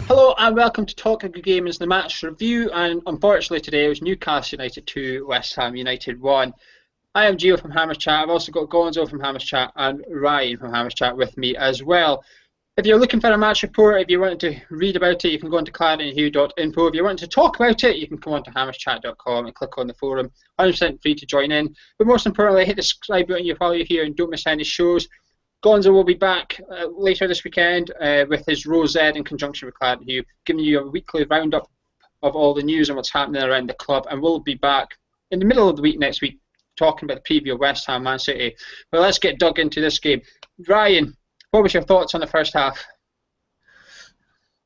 Hello and welcome to Talking Good Games, the match review, and unfortunately today it was Newcastle United 2, West Ham United 1. I am Geo from Hammers Chat. I've also got Gonzo from Hammers Chat and Ryan from Hammers Chat with me as well. If you're looking for a match report, if you want to read about it, you can go on to clarityhue.info. If you want to talk about it, you can come on to hammerschat.com and click on the forum. 100% free to join in. But most importantly, hit the subscribe button you follow here and don't miss any shows. Gonzo will be back later this weekend with his Rose Ed in conjunction with Clarity Hugh, giving you a weekly roundup of all the news and what's happening around the club. And we'll be back in the middle of the week next week talking about the preview of West Ham Man City. But let's get dug into this game. Ryan, what was your thoughts on the first half?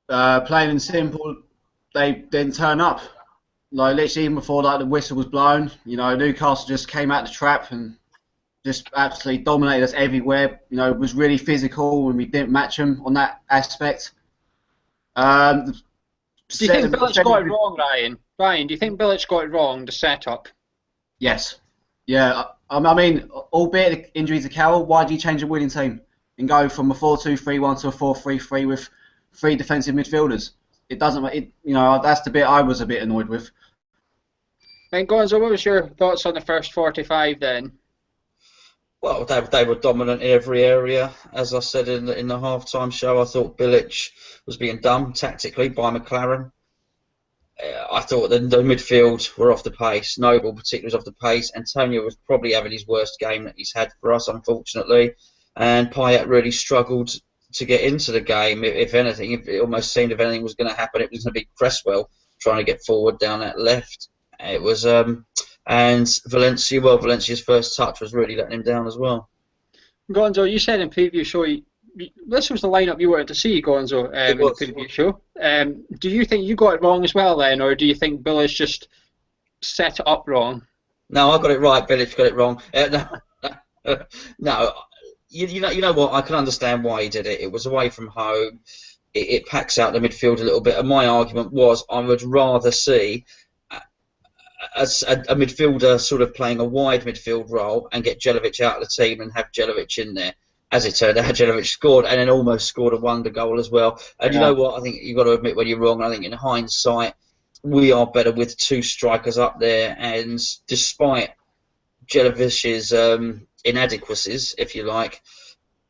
Plain and simple, they didn't turn up. Like literally even before the whistle was blown, Newcastle just came out the trap and just absolutely dominated us everywhere. Was really physical and we didn't match them on that aspect. Do you think Bilic got it wrong, Ryan? Ryan, do you think Bilic got it wrong, the setup? Yes. Yeah, I mean, albeit the injury to Carroll, why do you change a winning team and go from a 4-2-3-1 to a 4-3-3 with 3 defensive midfielders? It doesn't, that's the bit I was a bit annoyed with. And Gonzo, what was your thoughts on the first 45 then? Well, they were dominant in every area. As I said in the half-time show, I thought Bilic was being done tactically by McLaren. I thought the midfield were off the pace. Noble particularly was off the pace. Antonio was probably having his worst game that he's had for us, unfortunately. And Payet really struggled to get into the game. If anything, it almost seemed if anything was going to happen, it was going to be Cresswell trying to get forward down that left. It was... And Valencia's first touch was really letting him down as well. Gonzo, you said in preview show, this was the lineup you wanted to see, Gonzo, in the preview show. Do you think you got it wrong as well then, or do you think Bilic just set it up wrong? No, I got it right. Bilic got it wrong. No, you know what? I can understand why he did it. It was away from home. It packs out the midfield a little bit. And my argument was I would rather see as a midfielder sort of playing a wide midfield role and get Jelavic out of the team and have Jelavic in there. As it turned out, Jelavic scored and then almost scored a wonder goal as well. And you know what? I think you've got to admit when you're wrong. I think in hindsight, we are better with 2 strikers up there. And despite Jelavic's inadequacies, if you like,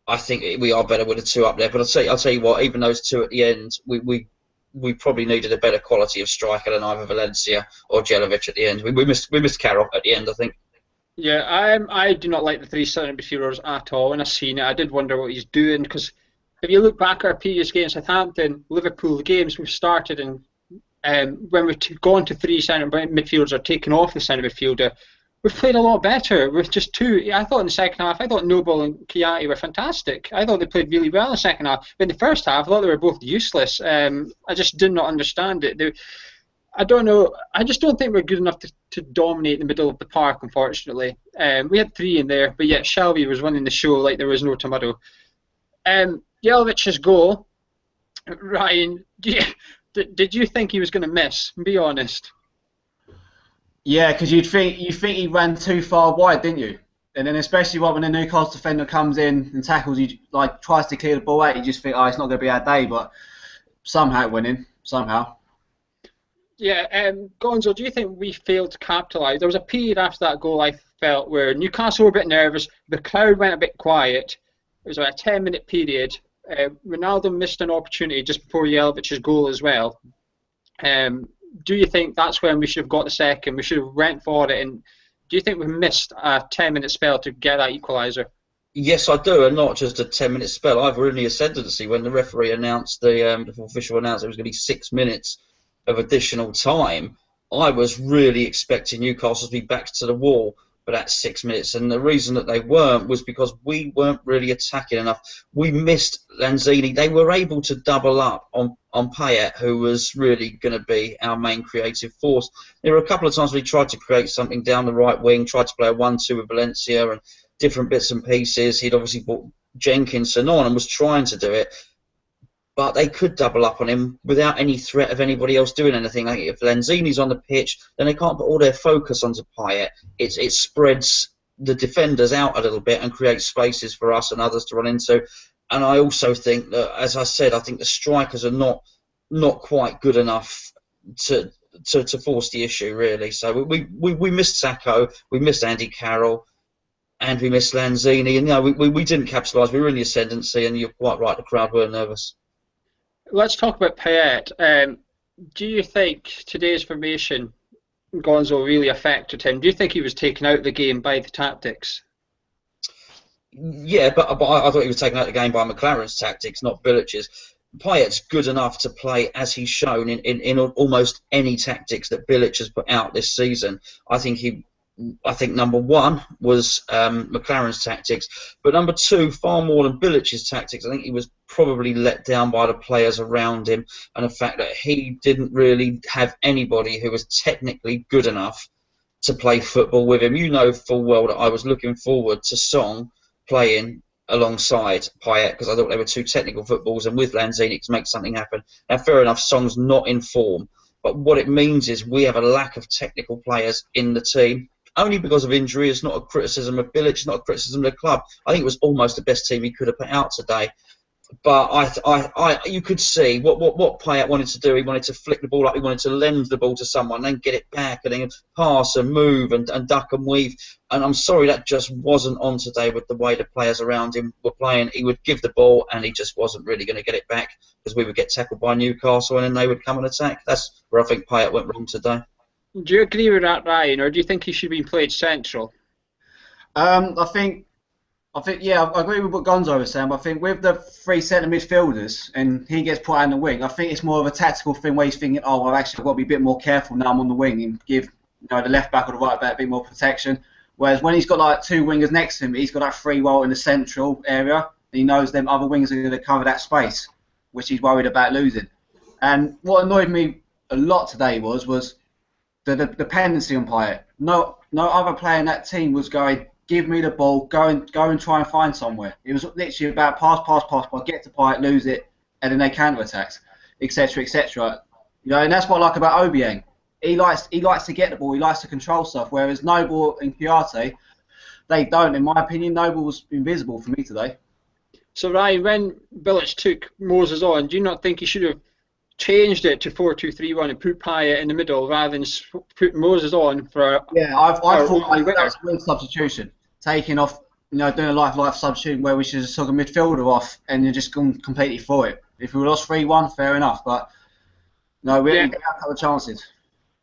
I think we are better with the 2 up there. But I'll tell you what, even those 2 at the end, we probably needed a better quality of striker than either Valencia or Jelavic at the end. We missed Carroll at the end, I think. Yeah, I do not like the 3 centre midfielders at all. When I seen it, I did wonder what he's doing, because if you look back at our previous games, Southampton, Liverpool, the games we've started and when we've gone to 3 centre midfielders or taken off the centre midfielder, we've played a lot better with just 2. I thought in the second half, I thought Noble and Chiati were fantastic. I thought they played really well in the second half. But in the first half, I thought they were both useless. I just did not understand it. I don't know. I just don't think we're good enough to dominate the middle of the park, unfortunately. We had 3 in there, but yet Shelby was running the show like there was no tomorrow. Jelavic's goal, Ryan, did you think he was going to miss? Be honest. Yeah, because you think he ran too far wide, didn't you? And then especially when the Newcastle defender comes in and tackles you, like tries to clear the ball out, you just think, it's not going to be our day. But somehow it went in. Somehow. Yeah, Gonzo, do you think we failed to capitalise? There was a period after that goal I felt where Newcastle were a bit nervous, the crowd went a bit quiet. It was about a 10-minute period. Ronaldo missed an opportunity just before Jelavic's goal as well. Do you think that's when we should have got the second? We should have went for it. And do you think we missed a 10-minute spell to get that equaliser? Yes, I do, and not just a 10-minute spell. I've really ascendancy when the referee announced the official announced it was going to be 6 minutes of additional time. I was really expecting Newcastle to be back to the wall for that 6 minutes, and the reason that they weren't was because we weren't really attacking enough. We missed Lanzini. They were able to double up on Payet, who was really going to be our main creative force. There were a couple of times we tried to create something down the right wing, tried to play a 1-2 with Valencia and different bits and pieces. He'd obviously brought Jenkinson on and was trying to do it, but they could double up on him without any threat of anybody else doing anything. Like if Lanzini's on the pitch, then they can't put all their focus onto Payet. It spreads the defenders out a little bit and create spaces for us and others to run into. And I also think that, as I said, I think the strikers are not quite good enough to force the issue, really. So we missed Sacco, we missed Andy Carroll, and we missed Lanzini. And we didn't capitalise. We were in the ascendancy, and you're quite right, the crowd were nervous. Let's talk about Payet. Do you think today's formation, Gonzo, really affected him? Do you think he was taken out of the game by the tactics? Yeah, but I thought he was taken out of the game by McLaren's tactics, not Bilic's. Payet's good enough to play as he's shown in almost any tactics that Bilic has put out this season. I think number one was McLaren's tactics, but number two, far more than Bilic's tactics. I think he was probably let down by the players around him and the fact that he didn't really have anybody who was technically good enough to play football with him. You know full well that I was looking forward to Song playing alongside Payet because I thought they were two technical footballs, and with Lanzini to make something happen. Now, fair enough, Song's not in form, but what it means is we have a lack of technical players in the team. Only because of injury. It's not a criticism of Bilic, it's not a criticism of the club. I think it was almost the best team he could have put out today. But you could see what Payet wanted to do. He wanted to flick the ball up. He wanted to lend the ball to someone, then get it back, and then pass and move and duck and weave. And I'm sorry, that just wasn't on today with the way the players around him were playing. He would give the ball, and he just wasn't really going to get it back because we would get tackled by Newcastle, and then they would come and attack. That's where I think Payet went wrong today. Do you agree with that, Ryan, or do you think he should be played central? I think, yeah, I agree with what Gonzo was saying, but I think with the three centre midfielders and he gets put out on the wing, I think it's more of a tactical thing where he's thinking, oh, well, actually, I've got to be a bit more careful now I'm on the wing and give the left back or the right back a bit more protection. Whereas when he's got like two wingers next to him, he's got that free role in the central area, and he knows them other wingers are going to cover that space, which he's worried about losing. And what annoyed me a lot today was the dependency on Payet. No other player in that team was going, give me the ball, go and try and find somewhere. It was literally about pass, get to Payet, lose it, and then they counter-attacks, etc., etc. And that's what I like about Obiang. He likes to get the ball, he likes to control stuff, whereas Noble and Kouyaté, they don't. In my opinion, Noble was invisible for me today. So Ryan, when Bilic took Moses on, do you not think he should have changed it to 4-2-3-1 and put Payet in the middle rather than put Moses on for? Yeah, I thought that was a real substitution. Taking off, doing a life substitution where we should have took a midfielder off and then just gone completely for it. If we lost 3-1, fair enough, but no, we had a couple of chances.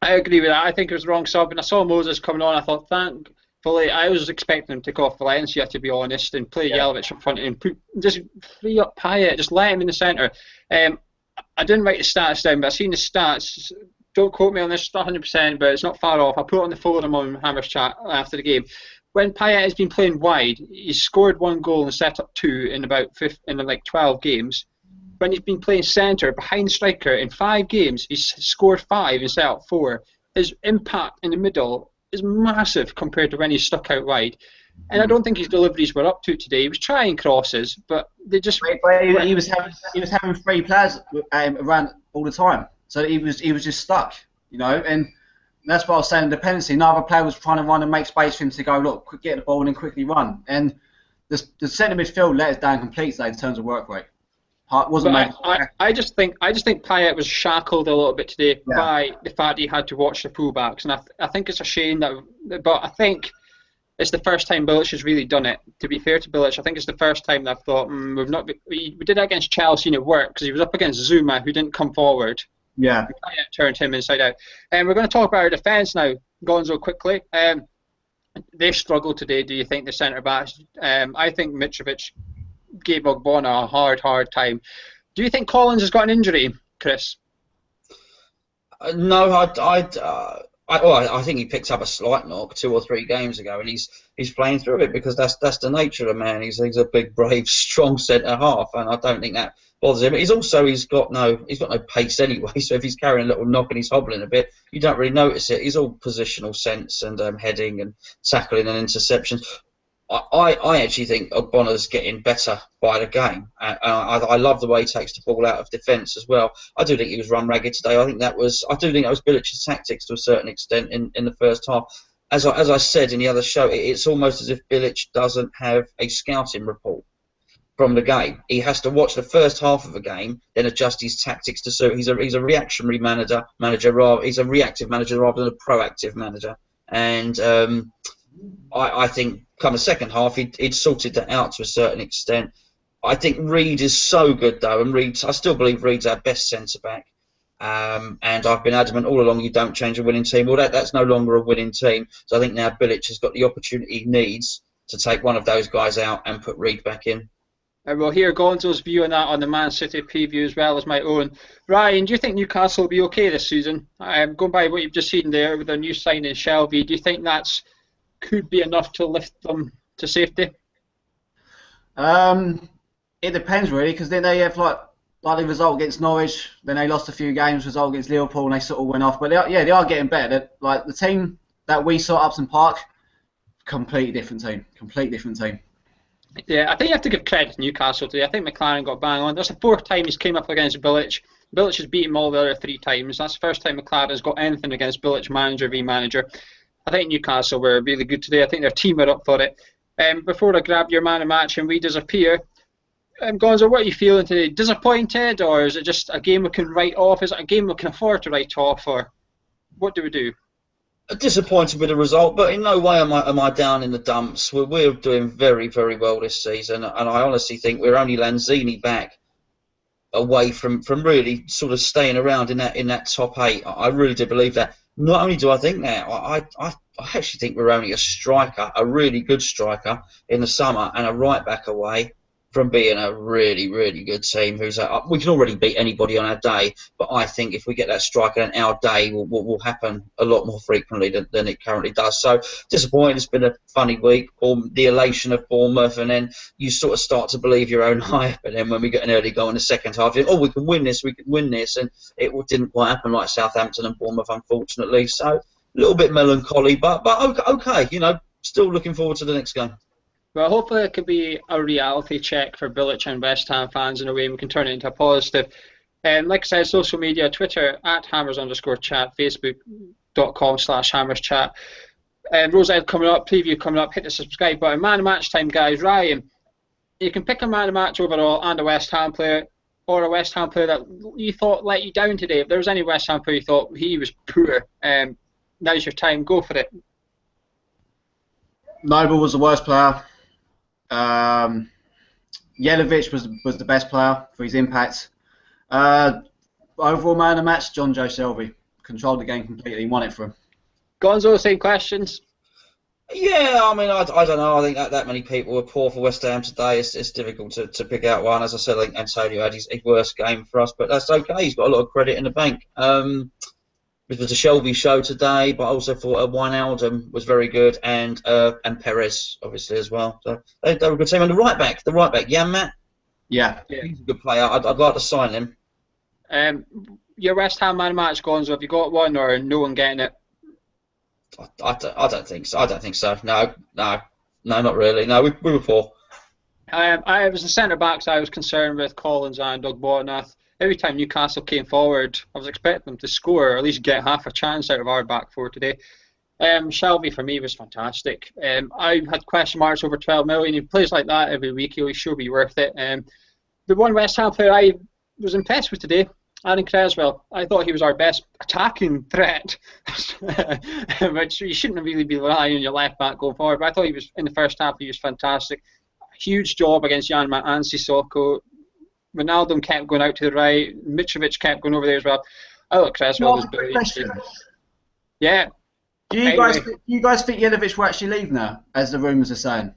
I agree with that. I think it was wrong sub, and I saw Moses coming on. I thought, thankfully, I was expecting him to take off Valencia, to be honest, and play Jelavic up front and just free up Payet, just let him in the centre. I didn't write the stats down, but I've seen the stats. Don't quote me on this 100%, but it's not far off. I'll put it on the forum on Hammer's chat after the game. When Payet has been playing wide, he's scored 1 goal and set up 2 in about 12 games. When he's been playing centre behind striker in 5 games, he's scored 5 and set up 4. His impact in the middle is massive compared to when he's stuck out wide. And I don't think his deliveries were up to it today. He was trying crosses, but they just. He was having 3 players around all the time, so he was just stuck, and that's what I was saying. Dependency. No other player was trying to run and make space for him to go. Look, get the ball and then quickly run. And the centre midfield let us down completely in terms of work rate. I just think Payet was shackled a little bit today by the fact he had to watch the fullbacks, and I think it's a shame that. But I think it's the first time Bilic has really done it. To be fair to Bilic, I think it's the first time that I've thought we did that against Chelsea and it worked because he was up against Zuma who didn't come forward. Yeah. Payet turned him inside out. And we're going to talk about our defence now, Gonzo, quickly. They've struggled today. Do you think the centre backs? I think Mitrovic gave Ogbonna a hard time. Do you think Collins has got an injury, Chris? No, I think he picked up a slight knock 2 or 3 games ago, and he's playing through it because that's the nature of the man. He's a big, brave, strong centre half, and I don't think that bothers him. He's got no pace anyway. So if he's carrying a little knock and he's hobbling a bit, you don't really notice it. He's all positional sense and heading and tackling and interceptions. I actually think Ogbonna's getting better by the game. I love the way he takes the ball out of defence as well. I do think he was run ragged today. I do think that was Bilic's tactics to a certain extent in the first half. as I said in the other show, it's almost as if Bilic doesn't have a scouting report from the game. He has to watch the first half of a game, then adjust his tactics to suit. He's a reactionary manager. He's a reactive manager rather than a proactive manager. And I think come the second half, he'd sorted that out to a certain extent. I think Reed is so good though, and I still believe Reed's our best centre back. And I've been adamant all along, you don't change a winning team. Well, that's no longer a winning team. So I think now Bilic has got the opportunity he needs to take one of those guys out and put Reed back in. And we'll hear Gonzo's view on that on the Man City preview as well as my own. Ryan, do you think Newcastle will be okay this season? Going by what you've just seen there with their new signing Shelby, do you think that's could be enough to lift them to safety? It depends really, because then they have like the result against Norwich, then they lost a few games, result against Liverpool, and they sort of went off. But they are getting better. Like the team that we saw at Upton Park, completely different team. Yeah, I think you have to give credit to Newcastle today. I think McLaren got bang on. That's the fourth time he's came up against Bilic. Bilic has beaten him all the other 3 times. That's the first time McLaren's got anything against Bilic, manager v manager. I think Newcastle were really good today. I think their team were up for it. Before I grab your man of match and we disappear, Gonzo, what are you feeling today? Disappointed, or is it just a game we can write off? Is it a game we can afford to write off, or what do we do? Disappointed with the result, but in no way am I down in the dumps. We're doing very, very well this season, and I honestly think we're only Lanzini back away from really sort of staying around in that top 8. I really do believe that. Not only do I think that, I actually think we're only a striker, a really good striker in the summer, and a right back away from being a really, really good team. We can already beat anybody on our day, but I think if we get that striker, then our day will happen a lot more frequently than it currently does. So disappointed. It's been a funny week. The elation of Bournemouth, and then you sort of start to believe your own hype. And then when we get an early goal in the second half, you think, we can win this, and it didn't quite happen like Southampton and Bournemouth, unfortunately. So a little bit melancholy, but okay. Still looking forward to the next game. Well, hopefully it could be a reality check for Bilic and West Ham fans in a way, and we can turn it into a positive. Like I said, social media, Twitter @Hammers_chat, Facebook.com/HammersChat. Rosette coming up, preview coming up, hit the subscribe button. Man of match time, guys. Ryan, you can pick a man of match overall and a West Ham player, or a West Ham player that you thought let you down today. If there was any West Ham player you thought he was poor, now's your time, go for it. Noble was the worst player. Jelavic was the best player for his impact. Overall man of the match, John Joe Shelby. Controlled the game completely, won it for him. Gonzo, same questions? Yeah, I mean, I don't know. I think that many people were poor for West Ham today. It's difficult to pick out one. As I said, I think Antonio had his worst game for us, but that's okay. He's got a lot of credit in the bank. It was a Shelby show today, but I also thought Wijnaldum was very good, and Perez obviously as well. So they were a good team. And the right back, yeah, Matt. Yeah, he's a good player. I'd like to sign him. Your West Ham man match, Gonzo. Have you got one, or no one getting it? I don't think so. No, not really. No, we were poor. I was the centre backs. I was concerned with Collins and Doug Bornath. Every time Newcastle came forward, I was expecting them to score, or at least get half a chance out of our back four today. Shelby for me was fantastic. I had question marks over 12 million. He plays like that every week. He'll sure be worth it. The one West Ham player I was impressed with today, Aaron Creswell. I thought he was our best attacking threat, which you shouldn't really be relying on your left back going forward. But I thought he was in the first half. He was fantastic. Huge job against Jan and Sissoko. Wijnaldum kept going out to the right. Mitrovic kept going over there as well. I thought Creswell was brilliant. Yeah. Do you guys think Jelavic will actually leave now, as the rumours are saying?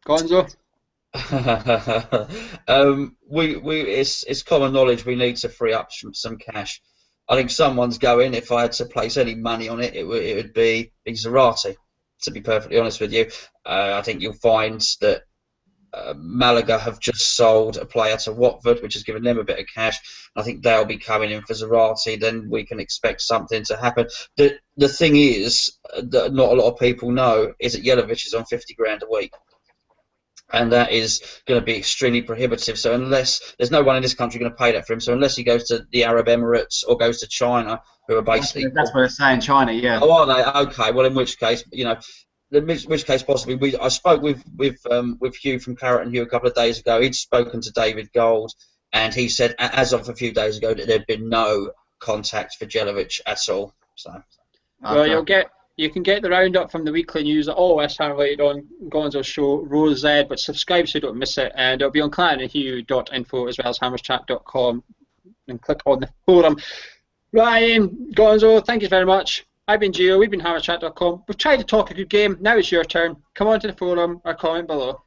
Gonzo? It's common knowledge we need to free up some cash. I think someone's going. If I had to place any money on it, it would be Zarate. To be perfectly honest with you, I think you'll find that Malaga have just sold a player to Watford, which has given them a bit of cash. I think they'll be coming in for Zarate. Then we can expect something to happen. The thing is that not a lot of people know is that Jelavic is on 50 grand a week. and that is going to be extremely prohibitive. So unless there's no one in this country going to pay that for him, so unless he goes to the Arab Emirates or goes to China, who are basically that's what they're saying, China, yeah. Oh, are they? Okay. Well, in which case, in which case possibly I spoke with Hugh from Claret and Hugh a couple of days ago. He'd spoken to David Gold, and he said as of a few days ago that there'd been no contact for Jelavic at all. So. Well, you can get the roundup from the weekly news at all West Ham related on Gonzo's show, Rose Z, but subscribe so you don't miss it, and it'll be on claretandhugh.info as well as hammerschat.com, and click on the forum. Ryan, Gonzo, thank you very much. I've been Geo, we've been hammerschat.com. We've tried to talk a good game, now it's your turn. Come on to the forum or comment below.